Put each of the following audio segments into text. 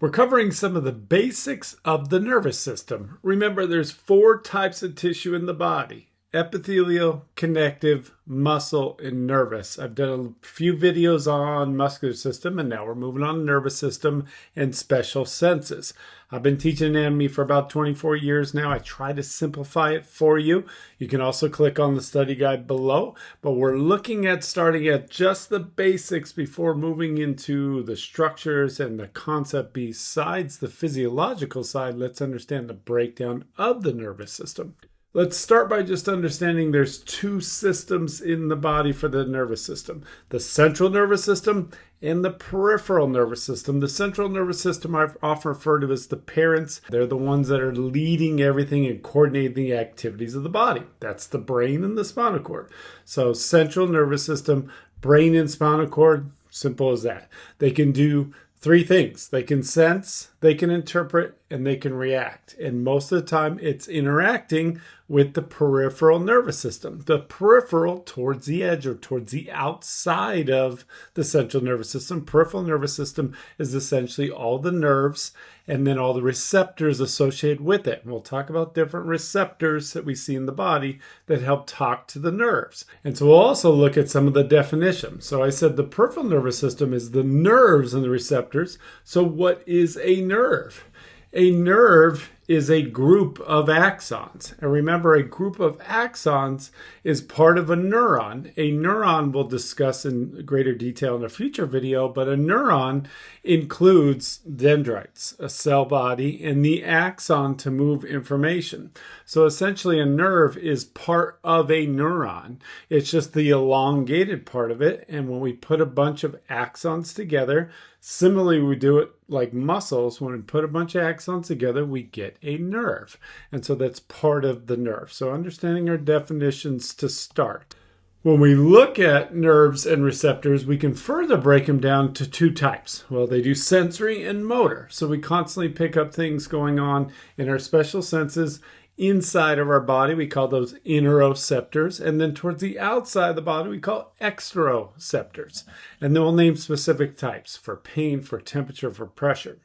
We're covering some of the basics of the nervous system. Remember, there's 4 types of tissue in the body: epithelial, connective, muscle, and nervous. I've done a few videos on muscular system, and now we're moving on to nervous system and special senses. I've been teaching anatomy for about 24 years now. I try to simplify it for you. You can also click on the study guide below, but we're looking at starting at just the basics before moving into the structures and the concept. Besides the physiological side, let's understand the breakdown of the nervous system. Let's start by just understanding there's 2 systems in the body for the nervous system: the central nervous system and the peripheral nervous system. The central nervous system I've often referred to as the parents. They're the ones that are leading everything and coordinating the activities of the body. That's the brain and the spinal cord. So central nervous system, brain and spinal cord, simple as that. They can do 3 things. They can sense, they can interpret, and they can react. And most of the time, it's interacting with the peripheral nervous system. The peripheral, towards the edge or towards the outside of the central nervous system. Peripheral nervous system is essentially all the nerves and then all the receptors associated with it. And we'll talk about different receptors that we see in the body that help talk to the nerves. And so we'll also look at some of the definitions. So I said the peripheral nervous system is the nerves and the receptors. So what is a nerve? A nerve is a group of axons. And remember, a group of axons is part of a neuron. A neuron we'll discuss in greater detail in a future video, but a neuron includes dendrites, a cell body, and the axon to move information. So essentially a nerve is part of a neuron. It's just the elongated part of it. And when we put a bunch of axons together, similarly we do it like muscles. When we put a bunch of axons together, we get a nerve. And so that's part of the nerve. So understanding our definitions to start. When we look at nerves and receptors, we can further break them down to 2 types. Well, they do sensory and motor. So we constantly pick up things going on in our special senses inside of our body. We call those interoceptors. And then towards the outside of the body, we call exteroceptors. And then we'll name specific types for pain, for temperature, for pressure.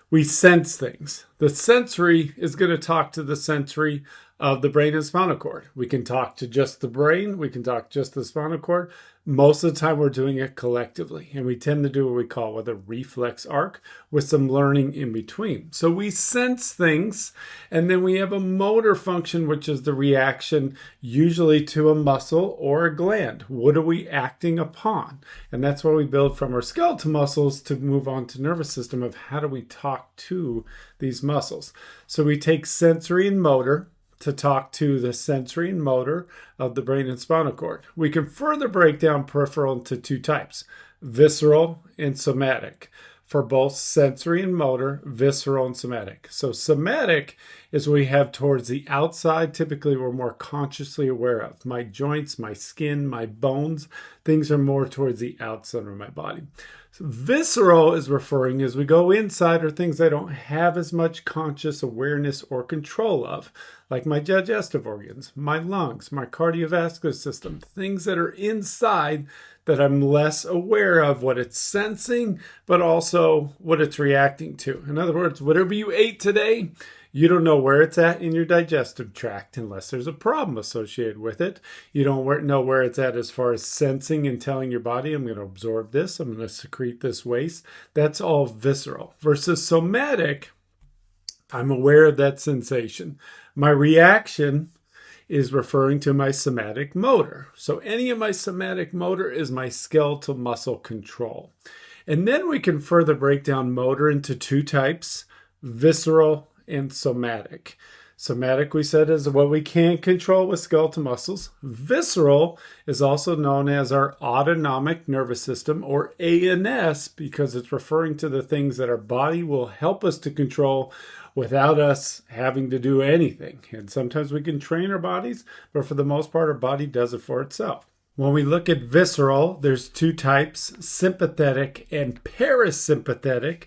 We sense things. The sensory is going to talk to the sensory of the brain and spinal cord. We can talk to just the brain. We can talk just the spinal cord. Most of the time we're doing it collectively. And we tend to do what we call with a reflex arc with some learning in between. So we sense things, and then we have a motor function, which is the reaction usually to a muscle or a gland. What are we acting upon? And that's why we build from our skeletal muscles to move on to nervous system of how do we talk to these muscles. So we take sensory and motor to talk to the sensory and motor of the brain and spinal cord. We can further break down peripheral into 2 types: visceral and somatic. For both sensory and motor, visceral and somatic. So somatic is what we have towards the outside. Typically, we're more consciously aware of. My joints, my skin, my bones, things are more towards the outside of my body. So visceral is referring as we go inside are things I don't have as much conscious awareness or control of, like my digestive organs, my lungs, my cardiovascular system, things that are inside that I'm less aware of what it's sensing, but also what it's reacting to. In other words, whatever you ate today, you don't know where it's at in your digestive tract unless there's a problem associated with it. You don't know where it's at as far as sensing and telling your body, I'm going to absorb this, I'm going to secrete this waste. That's all visceral. Versus somatic, I'm aware of that sensation. My reaction is referring to my somatic motor. So any of my somatic motor is my skeletal muscle control. And then we can further break down motor into 2 types: visceral and somatic. Somatic, we said, is what we can control with skeletal muscles. Visceral is also known as our autonomic nervous system, or ANS, because it's referring to the things that our body will help us to control without us having to do anything. And sometimes we can train our bodies, but for the most part, our body does it for itself. When we look at visceral, there's 2 types: sympathetic and parasympathetic.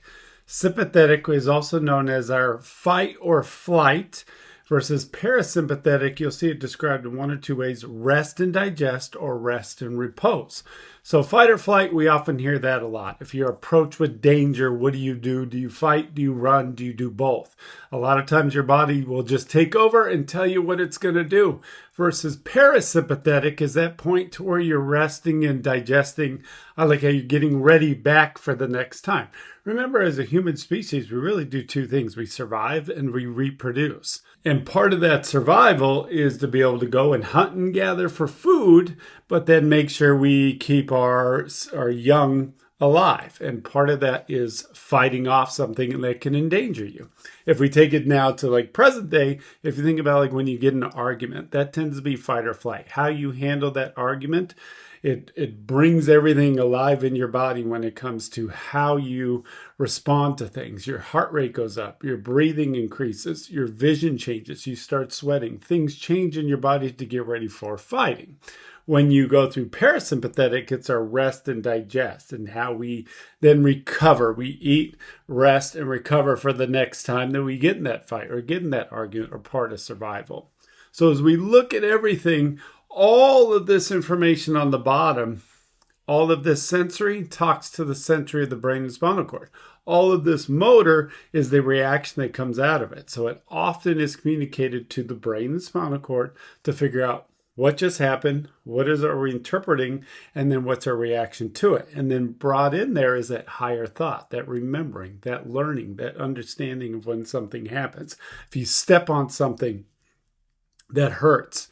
Sympathetic is also known as our fight or flight. versus parasympathetic, you'll see it described in one or two ways: rest and digest or rest and repose. So fight or flight, we often hear that a lot. If you're approached with danger, what do you do? Do you fight? Do you run? Do you do both? A lot of times your body will just take over and tell you what it's going to do. Versus parasympathetic is that point to where you're resting and digesting, like how you're getting ready back for the next time. Remember, as a human species, we really do two things. We survive and we reproduce. And part of that survival is to be able to go and hunt and gather for food, but then make sure we keep our young alive. And part of that is fighting off something that can endanger you. If we take it now to like present day, if you think about like when you get in an argument, that tends to be fight or flight. How you handle that argument, it brings everything alive in your body when it comes to how you respond to things. Your heart rate goes up, your breathing increases, your vision changes, you start sweating. Things change in your body to get ready for fighting. When you go through parasympathetic, it's our rest and digest and how we then recover. We eat, rest, and recover for the next time that we get in that fight or get in that argument or part of survival. So as we look at everything, all of this information on the bottom, all of this sensory talks to the sensory of the brain and spinal cord. All of this motor is the reaction that comes out of it. So it often is communicated to the brain and spinal cord to figure out what just happened, are we interpreting, and then what's our reaction to it. And then brought in there is that higher thought, that remembering, that learning, that understanding of when something happens. If you step on something that hurts,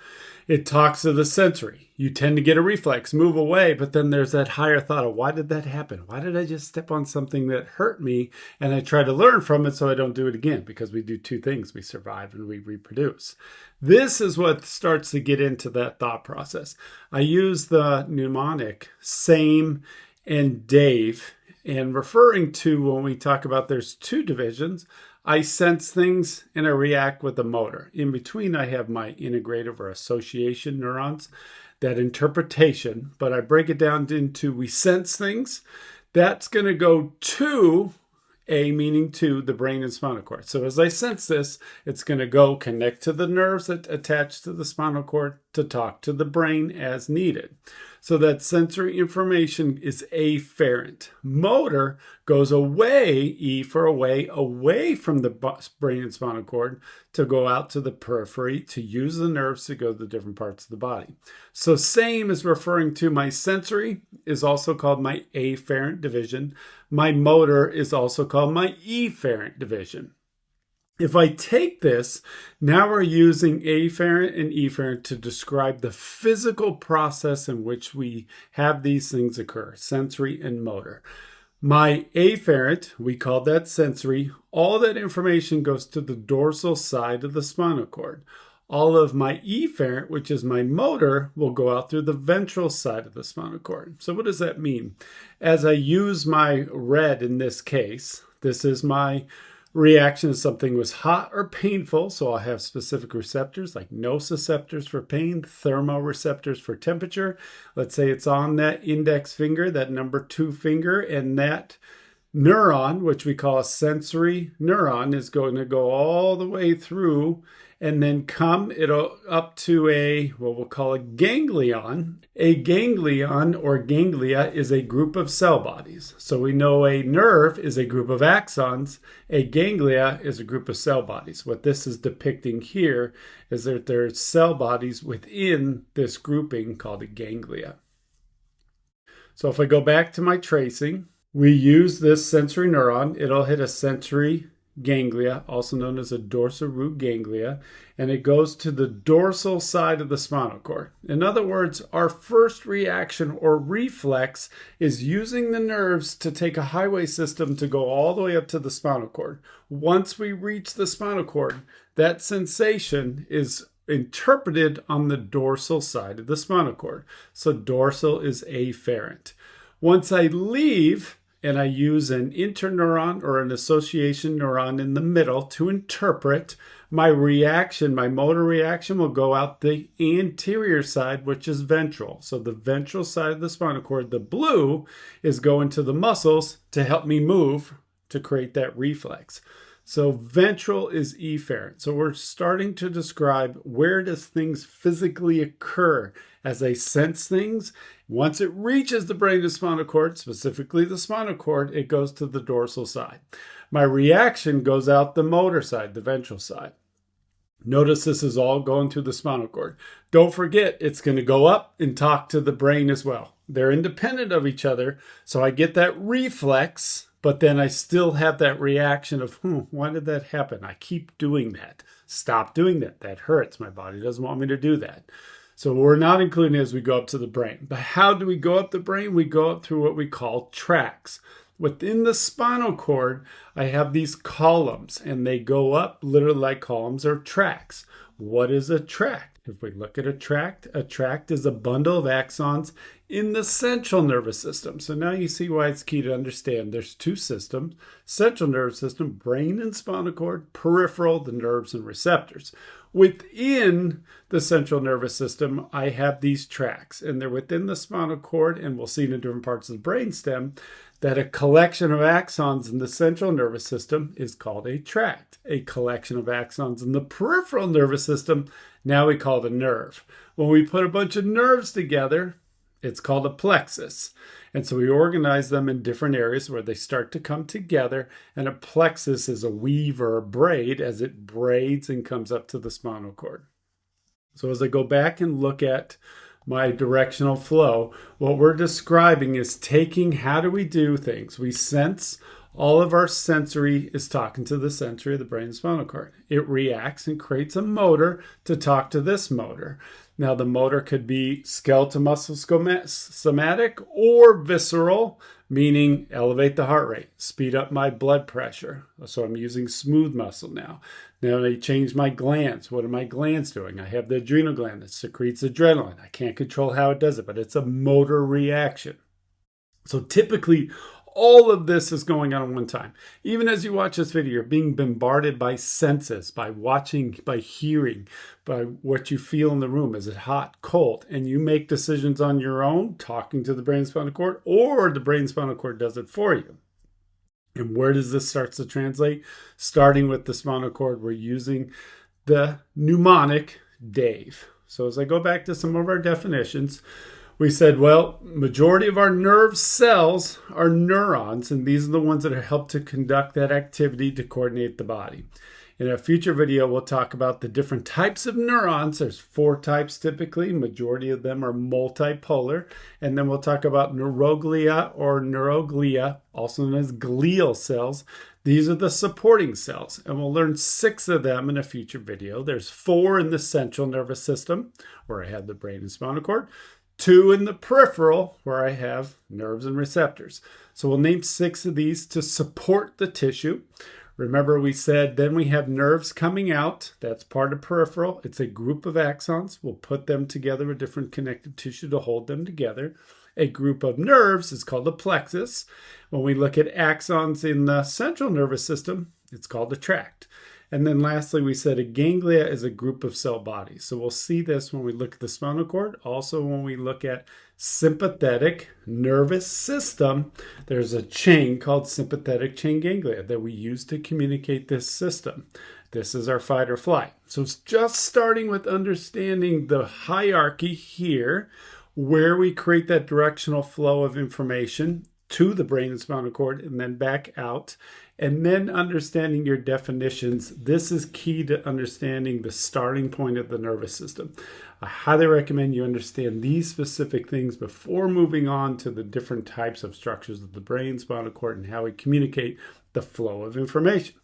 it talks to the sensory. You tend to get a reflex, move away, but then there's that higher thought of why did that happen? Why did I just step on something that hurt me? And I try to learn from it so I don't do it again, because we do two things. We survive and we reproduce. This is what starts to get into that thought process. I use the mnemonic same and Dave, and referring to when we talk about there's two divisions. I sense things and I react with the motor. In between, I have my integrative or association neurons, that interpretation, but I break it down into we sense things. That's going to go to meaning to the brain and spinal cord. So as I sense this, it's going to go connect to the nerves that attach to the spinal cord to talk to the brain as needed. So that sensory information is afferent. Motor goes away, E for away from the brain and spinal cord to go out to the periphery to use the nerves to go to the different parts of the body. So same is referring to my sensory is also called my afferent division. My motor is also called my efferent division. If I take this, now we're using afferent and efferent to describe the physical process in which we have these things occur, sensory and motor. My afferent, we call that sensory. All that information goes to the dorsal side of the spinal cord. All of my efferent, which is my motor, will go out through the ventral side of the spinal cord. So what does that mean? As I use my red in this case, this is my reaction if something was hot or painful. So I'll have specific receptors like nociceptors for pain, thermoreceptors for temperature. Let's say it's on that index finger, that number 2 finger, and that neuron, which we call a sensory neuron, is going to go all the way through and then come up to what we'll call a ganglion. A ganglion or ganglia is a group of cell bodies. So we know a nerve is a group of axons. A ganglia is a group of cell bodies. What this is depicting here is that there's cell bodies within this grouping called a ganglia. So if I go back to my tracing, we use this sensory neuron. It'll hit a sensory ganglia, also known as a dorsal root ganglia, and it goes to the dorsal side of the spinal cord. In other words, our first reaction or reflex is using the nerves to take a highway system to go all the way up to the spinal cord. Once we reach the spinal cord, that sensation is interpreted on the dorsal side of the spinal cord. So dorsal is afferent. Once I leave, and I use an interneuron or an association neuron in the middle to interpret, my reaction, my motor reaction will go out the anterior side, which is ventral. So the ventral side of the spinal cord, the blue, is going to the muscles to help me move to create that reflex. So ventral is efferent. So we're starting to describe where does things physically occur as I sense things. Once it reaches the brain and spinal cord, specifically the spinal cord, it goes to the dorsal side. My reaction goes out the motor side, the ventral side. Notice this is all going through the spinal cord. Don't forget, it's going to go up and talk to the brain as well. They're independent of each other, so I get that reflex, but then I still have that reaction of, why did that happen? I keep doing that. Stop doing that. That hurts. My body doesn't want me to do that. So we're not including it as we go up to the brain. But how do we go up the brain? We go up through what we call tracts. Within the spinal cord, I have these columns, and they go up literally like columns or tracts. What is a tract? If we look at a tract is a bundle of axons in the central nervous system. So now you see why it's key to understand there's two systems: central nervous system, brain and spinal cord; peripheral, the nerves and receptors. Within the central nervous system, I have these tracts, and they're within the spinal cord, and we'll see in different parts of the brainstem that a collection of axons in the central nervous system is called a tract. A collection of axons in the peripheral nervous system, now we call it a nerve. When we put a bunch of nerves together, it's called a plexus. And so we organize them in different areas where they start to come together, and a plexus is a weave or a braid as it braids and comes up to the spinal cord. So as I go back and look at my directional flow, what we're describing is taking how do we do things. We sense. All of our sensory is talking to the sensory of the brain and spinal cord. It reacts and creates a motor to talk to this motor. Now the motor could be skeletal muscle somatic or visceral, meaning elevate the heart rate, speed up my blood pressure. So I'm using smooth muscle now. Now they change my glands. What are my glands doing? I have the adrenal gland that secretes adrenaline. I can't control how it does it, but it's a motor reaction. So typically, all of this is going on at one time. Even as you watch this video, you're being bombarded by senses, by watching, by hearing, by what you feel in the room. Is it hot, cold? And you make decisions on your own, talking to the brain and spinal cord, or the brain and spinal cord does it for you. And where does this start to translate? Starting with the spinal cord, we're using the mnemonic Dave. So as I go back to some of our definitions, we said, well, majority of our nerve cells are neurons, and these are the ones that are helped to conduct that activity to coordinate the body. In a future video, we'll talk about the different types of neurons. There's 4 types typically. Majority of them are multipolar. And then we'll talk about neuroglia or neuroglia, also known as glial cells. These are the supporting cells, and we'll learn 6 of them in a future video. There's 4 in the central nervous system, where I have the brain and spinal cord. 2 in the peripheral, where I have nerves and receptors. So we'll name 6 of these to support the tissue. Remember, we said then we have nerves coming out. That's part of peripheral. It's a group of axons. We'll put them together with different connective tissue to hold them together. A group of nerves is called a plexus. When we look at axons in the central nervous system, it's called a tract. And then lastly, we said a ganglia is a group of cell bodies. So we'll see this when we look at the spinal cord. Also, when we look at sympathetic nervous system, there's a chain called sympathetic chain ganglia that we use to communicate this system. This is our fight or flight. So it's just starting with understanding the hierarchy here, where we create that directional flow of information to the brain and spinal cord and then back out. And then understanding your definitions. This is key to understanding the starting point of the nervous system. I highly recommend you understand these specific things before moving on to the different types of structures of the brain, spinal cord, and how we communicate the flow of information.